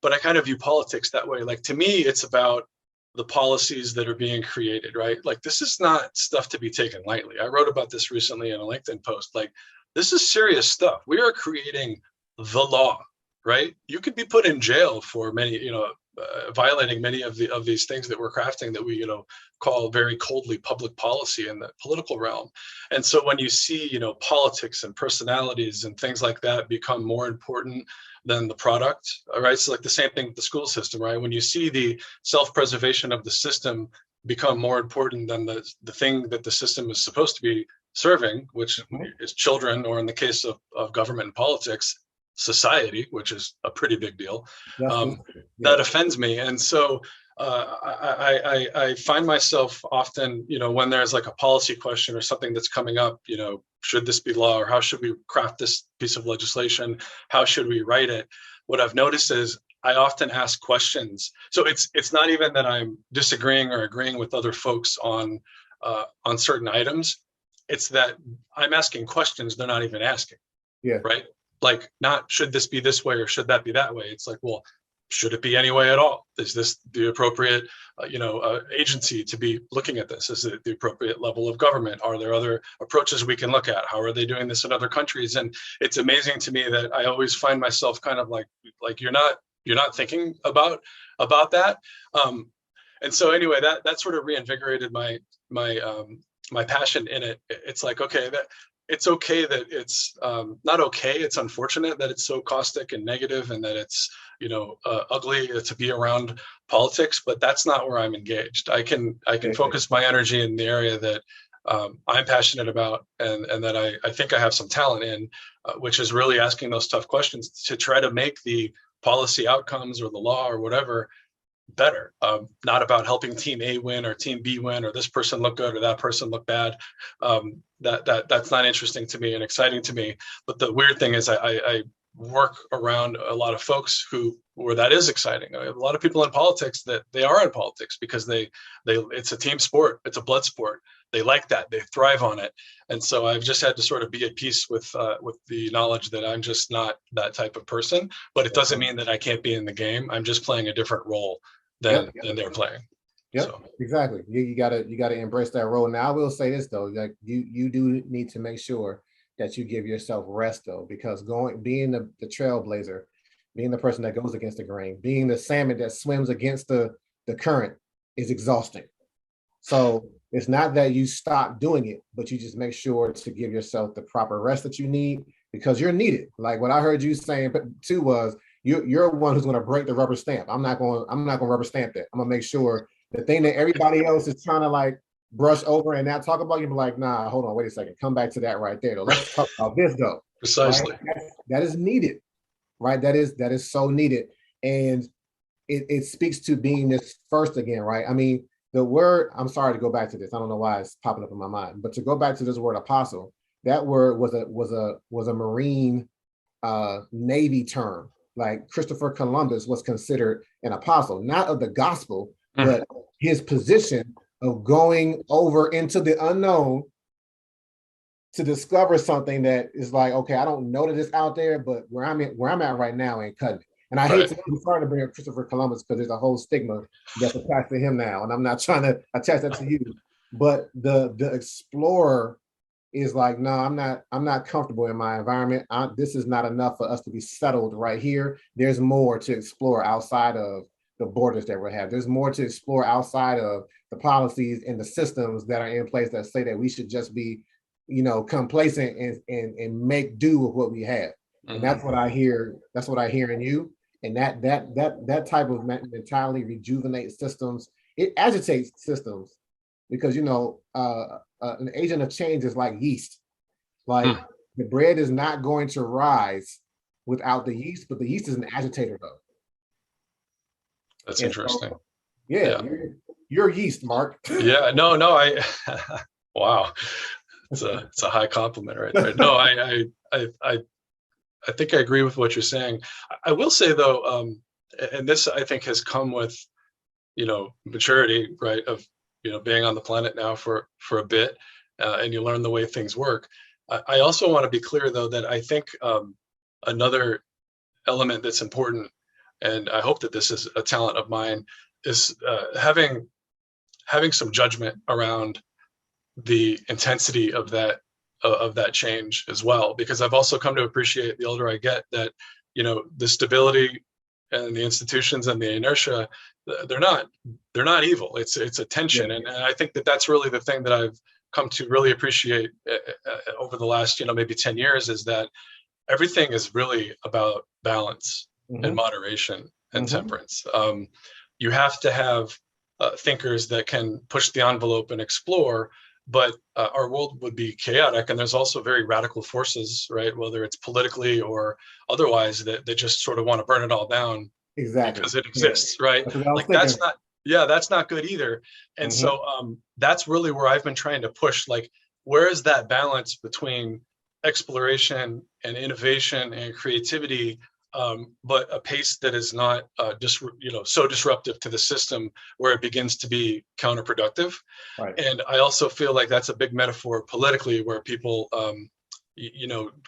But I kind of view politics that way. Like to me, it's about the policies that are being created, right? Like this is not stuff to be taken lightly. I wrote about this recently in a LinkedIn post. Like this is serious stuff. We are creating the law, right? You could be put in jail for many, violating many of these things that we're crafting, that we, call very coldly public policy in the political realm. And so when you see, politics and personalities and things like that become more important than the product, right? So like the same thing with the school system, right? When you see the self-preservation of the system become more important than the thing that the system is supposed to be serving, which is children, or in the case of government and politics, society, which is a pretty big deal. That offends me. And so I find myself often, when there's like a policy question or something that's coming up, should this be law, or how should we craft this piece of legislation? How should we write it? What I've noticed is I often ask questions. So it's not even that I'm disagreeing or agreeing with other folks on certain items. It's that I'm asking questions they're not even asking. Yeah. Right. Like, not should this be this way or should that be that way? It's like, well, should it be any way at all? Is this the appropriate, agency to be looking at this? Is it the appropriate level of government? Are there other approaches we can look at? How are they doing this in other countries? And it's amazing to me that I always find myself kind of like you're not thinking about that. And so anyway, that sort of reinvigorated my passion in it. It's like, okay, that it's okay that it's not okay. It's unfortunate that it's so caustic and negative, and that it's ugly to be around politics. But that's not where I'm engaged. I can focus my energy in the area that I'm passionate about, and that I think I have some talent in, which is really asking those tough questions to try to make the policy outcomes or the law or whatever better. Not about helping team A win or team B win, or this person look good or that person look bad. That's not interesting to me and exciting to me. But the weird thing is I work around a lot of folks where that is exciting. I have a lot of people in politics that they are in politics because it's a team sport. It's a blood sport. They like that. They thrive on it. And so I've just had to sort of be at peace with the knowledge that I'm just not that type of person. But it doesn't mean that I can't be in the game. I'm just playing a different role than they're playing. Yep, so. Exactly. You gotta embrace that role. Now I will say this though, like you do need to make sure that you give yourself rest though, because being the trailblazer, being the person that goes against the grain, being the salmon that swims against the current is exhausting. So it's not that you stop doing it, but you just make sure to give yourself the proper rest that you need, because you're needed. Like what I heard you saying too was you're one who's going to break the rubber stamp. I'm not going to rubber stamp that. I'm going to make sure the thing that everybody else is trying to like brush over and not talk about, you be like, nah, hold on, wait a second, come back to that right there though. Let's talk about this though. Precisely. Right? That is needed, right? That is so needed, and it speaks to being this first again, right? I mean, the word, I'm sorry to go back to this, I don't know why it's popping up in my mind, but to go back to this word apostle, that word was a Marine Navy term. Like Christopher Columbus was considered an apostle, not of the gospel, but his position of going over into the unknown to discover something that is like, okay, I don't know that it's out there, but where I'm at right now ain't cutting it. And I hate to be starting to bring up Christopher Columbus because there's a whole stigma that's attached to him now, and I'm not trying to attach that to you. But the explorer is like, no, I'm not comfortable in my environment. This is not enough for us to be settled right here. There's more to explore outside of the borders that we have. There's more to explore outside of the policies and the systems that are in place that say that we should just be, complacent and make do with what we have. And that's what I hear. That's what I hear in you. And that type of mentality rejuvenates systems. It agitates systems because an agent of change is like yeast. Like the bread is not going to rise without the yeast, but the yeast is an agitator though. That's And interesting. so, yeah, you're yeast, Mark. Yeah, no, wow, it's a high compliment right there. No, I think I agree with what you're saying. I will say though, and this I think has come with, maturity, right? Of, being on the planet now for a bit, and you learn the way things work. I also want to be clear though that I think another element that's important, and I hope that this is a talent of mine, is having some judgment around the intensity of that change as well, because I've also come to appreciate the older I get that the stability and the institutions and the inertia, they're not evil. It's a tension, and I think that that's really the thing that I've come to really appreciate over the last maybe 10 years, is that everything is really about balance and moderation and temperance. You have to have thinkers that can push the envelope and explore, but our world would be chaotic, and there's also very radical forces, right? Whether it's politically or otherwise, that just sort of want to burn it all down because it exists, right? Like that's not good either. And so that's really where I've been trying to push, like, where is that balance between exploration and innovation and creativity, but a pace that is not just so disruptive to the system where it begins to be counterproductive. Right. And I also feel like that's a big metaphor politically, where people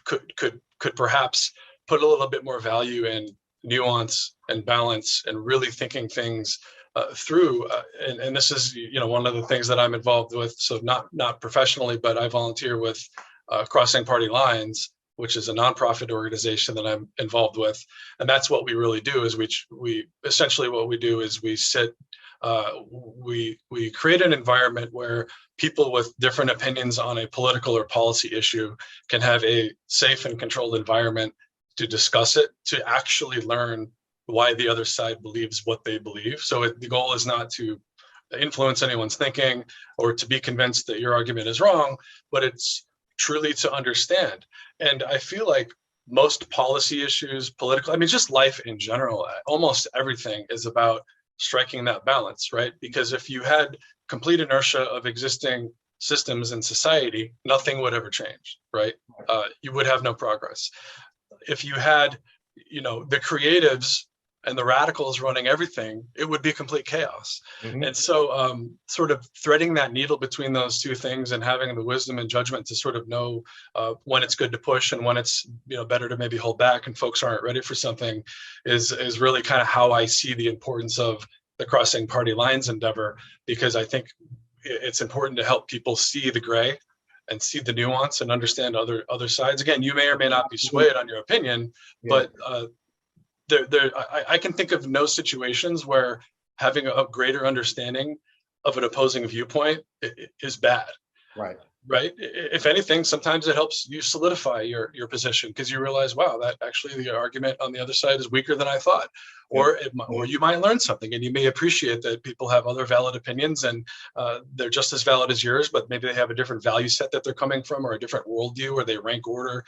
could perhaps put a little bit more value in nuance and balance and really thinking things through. And this is one of the things that I'm involved with. So not professionally, but I volunteer with Crossing Party Lines, which is a nonprofit organization that I'm involved with. And that's what we really do, is we essentially what we do is we create an environment where people with different opinions on a political or policy issue can have a safe and controlled environment to discuss it, to actually learn why the other side believes what they believe. So the goal is not to influence anyone's thinking or to be convinced that your argument is wrong, but it's truly to understand. And I feel like most policy issues, political, just life in general, almost everything is about striking that balance, right? Because if you had complete inertia of existing systems in society, nothing would ever change, right? You would have no progress. If you had, the creatives and the radicals running everything, it would be complete chaos. And so sort of threading that needle between those two things and having the wisdom and judgment to sort of know when it's good to push and when it's better to maybe hold back and folks aren't ready for something is really kind of how I see the importance of the Crossing Party Lines endeavor, because I think it's important to help people see the gray and see the nuance and understand other sides. Again, you may or may not be swayed on your opinion, but I can think of no situations where having a greater understanding of an opposing viewpoint is bad. Right. If anything, sometimes it helps you solidify your position, because you realize, wow, that actually the argument on the other side is weaker than I thought. Or you might learn something, and you may appreciate that people have other valid opinions, and they're just as valid as yours, but maybe they have a different value set that they're coming from, or a different worldview, or they rank order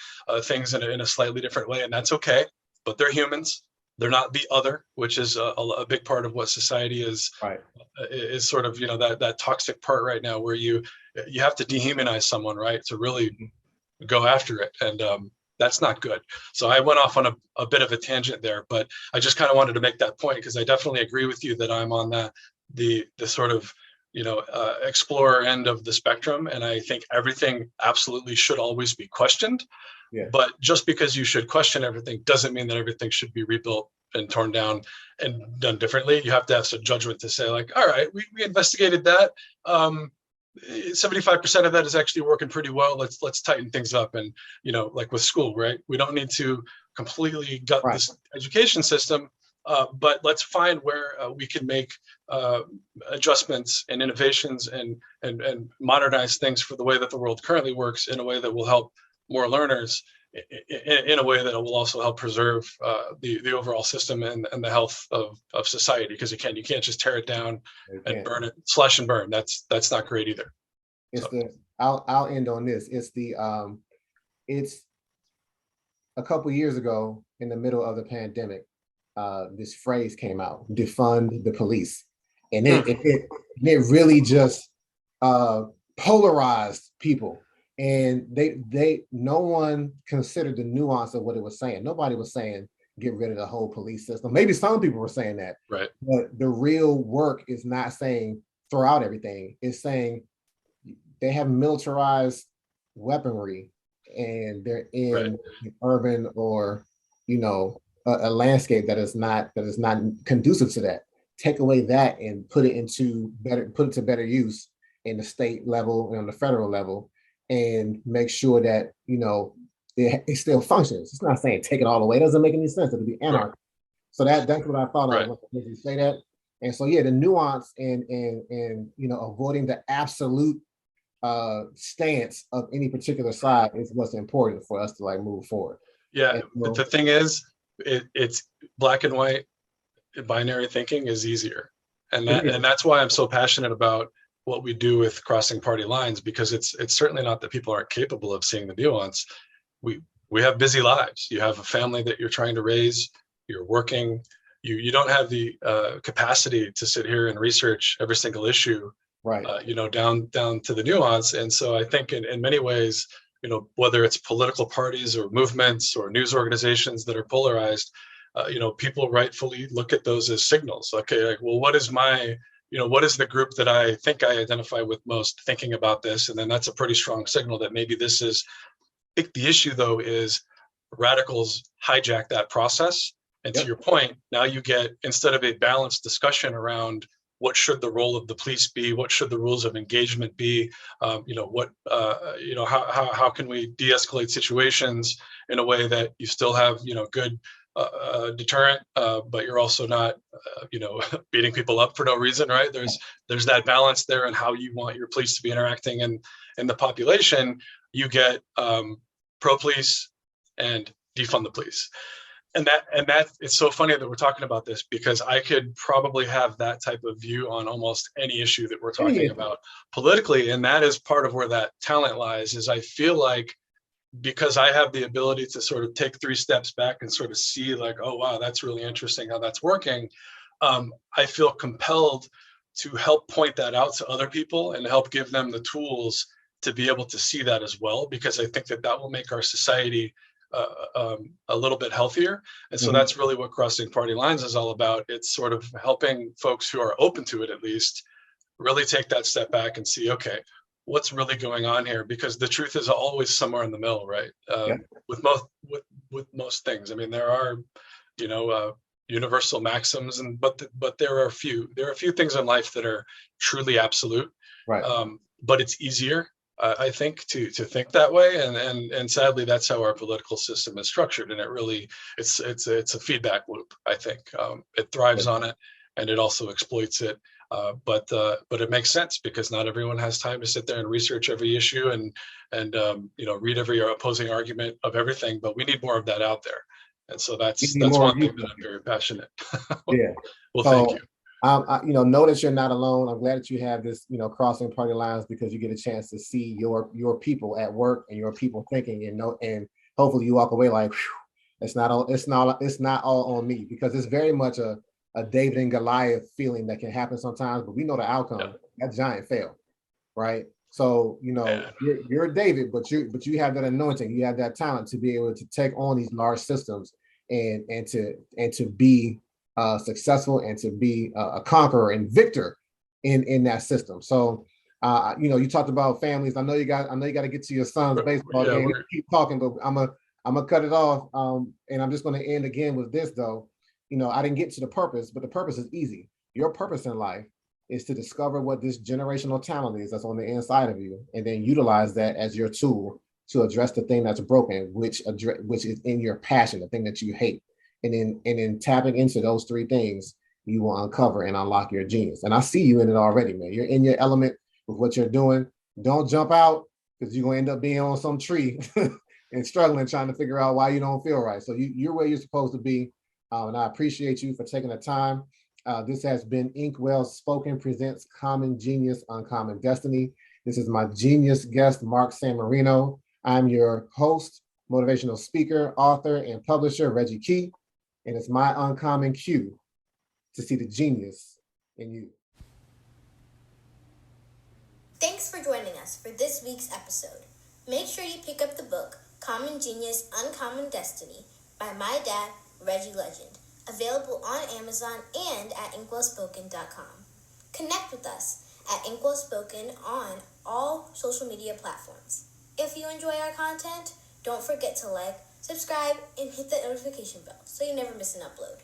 things in a slightly different way, and that's okay. But they're humans. They're not the other, which is a big part of what society is. Is sort of that toxic part right now, where you have to dehumanize someone, right, to really go after it, and that's not good. So I went off on a bit of a tangent there, but I just kind of wanted to make that point, because I definitely agree with you that I'm on the sort of explorer end of the spectrum, and I think everything absolutely should always be questioned. But just because you should question everything doesn't mean that everything should be rebuilt and torn down and done differently. You have to have some judgment to say, like, all right, we investigated that. 75% of that is actually working pretty well. Let's tighten things up. And, like with school, right? We don't need to completely gut this education system, but let's find where we can make adjustments and innovations and modernize things for the way that the world currently works in a way that will help more learners in a way that will also help preserve the overall system and the health of society. Because you can't just tear it down and burn it, slash and burn. That's not great either. It's I'll end on this. It's a couple years ago in the middle of the pandemic, this phrase came out: defund the police, and it really just polarized people. And no one considered the nuance of what it was saying. Nobody was saying get rid of the whole police system. Maybe some people were saying that, right? But the real work is not saying throw out everything. It's saying they have militarized weaponry, and they're in urban or a landscape that is not conducive to that. Take away that and put it to better use in the state level and on the federal level, and make sure that it still functions. It's not saying take it all away. It doesn't make any sense. It'll be anarchy. Right. So that's what I thought of when you say that. And so the nuance and avoiding the absolute stance of any particular side is what's important for us to move forward. Yeah, but the thing is, it's black and white. Binary thinking is easier, and that's why I'm so passionate about what we do with crossing party lines, because it's certainly not that people aren't capable of seeing the nuance. We have busy lives. You have a family that you're trying to raise. You're working. You don't have the capacity to sit here and research every single issue, right? Down to the nuance. And so I think in many ways, whether it's political parties or movements or news organizations that are polarized, people rightfully look at those as signals. Okay, what is what is the group that I think I identify with most thinking about this? And then that's a pretty strong signal that maybe this is. I think the issue, though, is radicals hijack that process. And to your point, now you get, instead of a balanced discussion around what should the role of the police be, what should the rules of engagement be, how can we de-escalate situations in a way that you still have, good deterrent, but you're also not, beating people up for no reason, right? There's that balance there, and how you want your police to be interacting in the population. You get pro-police and defund the police. And that it's so funny that we're talking about this, because I could probably have that type of view on almost any issue that we're talking about politically. And that is part of where that talent lies, is I feel like, because I have the ability to sort of take 3 steps back and sort of see oh, wow, that's really interesting how that's working. I feel compelled to help point that out to other people and help give them the tools to be able to see that as well, because I think that will make our society a little bit healthier. And so that's really what Crossing Party Lines is all about. It's sort of helping folks who are open to it, at least, really take that step back and see, okay, what's really going on here? Because the truth is always somewhere in the middle, right? With most things. I mean, there are, universal maxims, but there are a few things in life that are truly absolute. Right. But it's easier, I think, to think that way, and sadly, that's how our political system is structured. And it's a feedback loop. I think it thrives on it, and it also exploits it. But it makes sense, because not everyone has time to sit there and research every issue and read every opposing argument of everything. But we need more of that out there, and so that's one thing that I'm very passionate. Yeah. Well, thank you. Know that you're not alone. I'm glad that you have this, crossing party lines, because you get a chance to see your people at work and your people thinking, and hopefully you walk away like, it's not all on me, because it's very much a David and Goliath feeling that can happen sometimes, but we know the outcome. Yeah. That giant fell, right? So you're David, but you have that anointing, you have that talent to be able to take on these large systems and to be successful, and to be a conqueror and victor in that system. So you talked about families. I know you got to get to your son's baseball game. Keep talking, but I'm gonna cut it off. And I'm just going to end again with this, though. I didn't get to the purpose, but the purpose is easy. Your purpose in life is to discover what this generational talent is that's on the inside of you, and then utilize that as your tool to address the thing that's broken, which is in your passion, the thing that you hate. And then tapping into those 3 things, you will uncover and unlock your genius. And I see you in it already, man. You're in your element with what you're doing. Don't jump out, because you're going to end up being on some tree and and struggling trying to figure out why you don't feel right. So you're where you're supposed to be. And I appreciate you for taking the time. This has been Inkwell Spoken presents Common Genius, Uncommon Destiny. This is my genius guest, Mark San Marino. I'm your host, motivational speaker, author, and publisher, Reggie Key. And it's my uncommon cue to see the genius in you. Thanks for joining us for this week's episode. Make sure you pick up the book, Common Genius, Uncommon Destiny, by my dad, Reggie Legend, available on Amazon and at inkwellspoken.com. Connect with us at Inkwellspoken on all social media platforms. If you enjoy our content, don't forget to like, subscribe, and hit the notification bell so you never miss an upload.